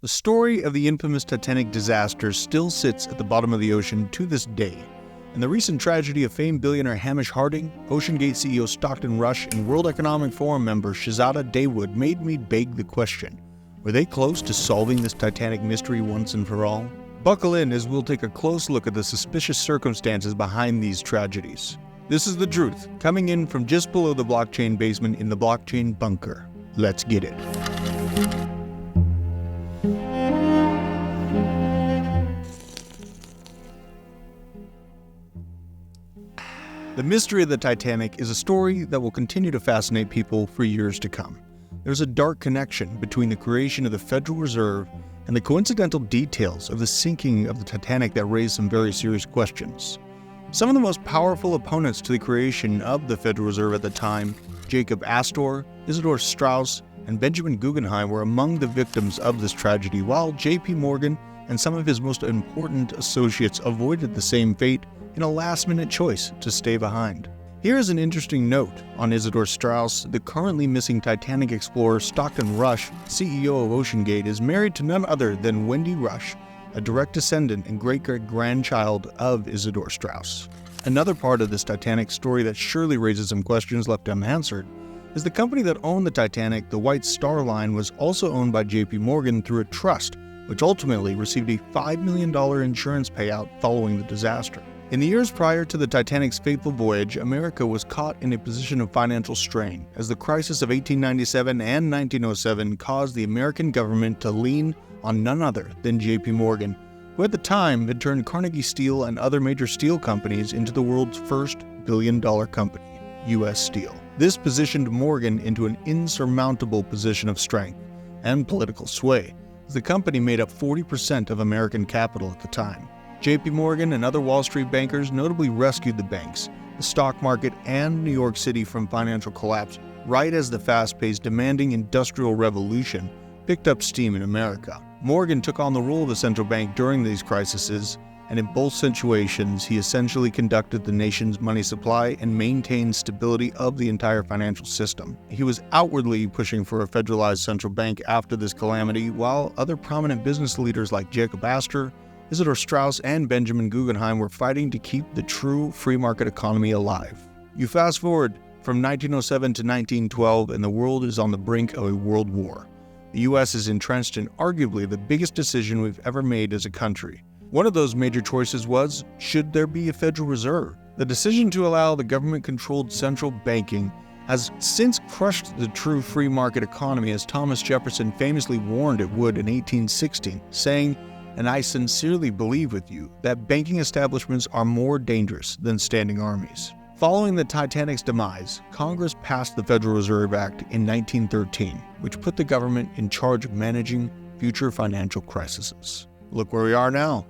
The story of the infamous Titanic disaster still sits at the bottom of the ocean to this day, and the recent tragedy of famed billionaire Hamish Harding, Oceangate CEO Stockton Rush, and World Economic Forum member Shahzada Dawood made me beg the question, were they close to solving this Titanic mystery once and for all? Buckle in as we'll take a close look at the suspicious circumstances behind these tragedies. This is The Truth, coming in from just below the blockchain basement in the blockchain bunker. Let's get it. The mystery of the Titanic is a story that will continue to fascinate people for years to come. There's a dark connection between the creation of the Federal Reserve and the coincidental details of the sinking of the Titanic that raise some very serious questions. Some of the most powerful opponents to the creation of the Federal Reserve at the time, Jacob Astor, Isidor Straus, and Benjamin Guggenheim, were among the victims of this tragedy, while J.P. Morgan and some of his most important associates avoided the same fate in a last-minute choice to stay behind. Here is an interesting note on Isidor Straus. The currently missing Titanic explorer Stockton Rush, CEO of Oceangate, is married to none other than Wendy Rush, a direct descendant and great-great-grandchild of Isidor Straus. Another part of this Titanic story that surely raises some questions left unanswered is the company that owned the Titanic, the White Star Line, was also owned by J.P. Morgan through a trust, which ultimately received a $5 million insurance payout following the disaster. In the years prior to the Titanic's fateful voyage, America was caught in a position of financial strain, as the crisis of 1897 and 1907 caused the American government to lean on none other than J.P. Morgan, who at the time had turned Carnegie Steel and other major steel companies into the world's first billion-dollar company, U.S. Steel. This positioned Morgan into an insurmountable position of strength and political sway, as the company made up 40% of American capital at the time. J.P. Morgan and other Wall Street bankers notably rescued the banks, the stock market, and New York City from financial collapse right as the fast-paced, demanding industrial revolution picked up steam in America. Morgan took on the role of the central bank during these crises, and in both situations, he essentially conducted the nation's money supply and maintained stability of the entire financial system. He was outwardly pushing for a federalized central bank after this calamity, while other prominent business leaders like Jacob Astor, Isidor Straus, and Benjamin Guggenheim were fighting to keep the true free market economy alive. You fast forward from 1907 to 1912, and the world is on the brink of a world war. The U.S. is entrenched in arguably the biggest decision we've ever made as a country. One of those major choices was, should there be a Federal Reserve? The decision to allow the government-controlled central banking has since crushed the true free market economy, as Thomas Jefferson famously warned it would in 1816, saying, "And I sincerely believe with you that banking establishments are more dangerous than standing armies." Following the Titanic's demise, Congress passed the Federal Reserve Act in 1913, which put the government in charge of managing future financial crises. Look where we are now.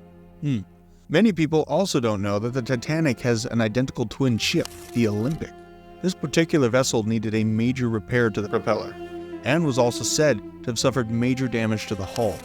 Many people also don't know that the Titanic has an identical twin ship, the Olympic. This particular vessel needed a major repair to the propeller, and was also said to have suffered major damage to the hull.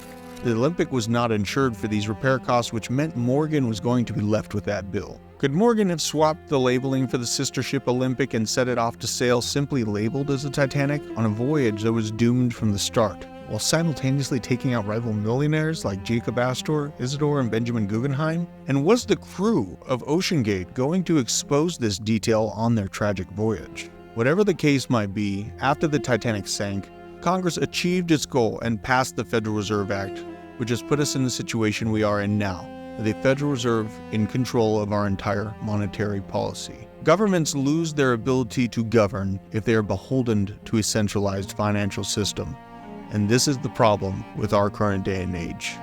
The Olympic was not insured for these repair costs, which meant Morgan was going to be left with that bill. Could Morgan have swapped the labeling for the sister ship Olympic and set it off to sail simply labeled as the Titanic on a voyage that was doomed from the start, while simultaneously taking out rival millionaires like Jacob Astor, Isidor, and Benjamin Guggenheim? And was the crew of Oceangate going to expose this detail on their tragic voyage? Whatever the case might be, after the Titanic sank, Congress achieved its goal and passed the Federal Reserve Act, which has put us in the situation we are in now, with a Federal Reserve in control of our entire monetary policy. Governments lose their ability to govern if they are beholden to a centralized financial system, and this is the problem with our current day and age.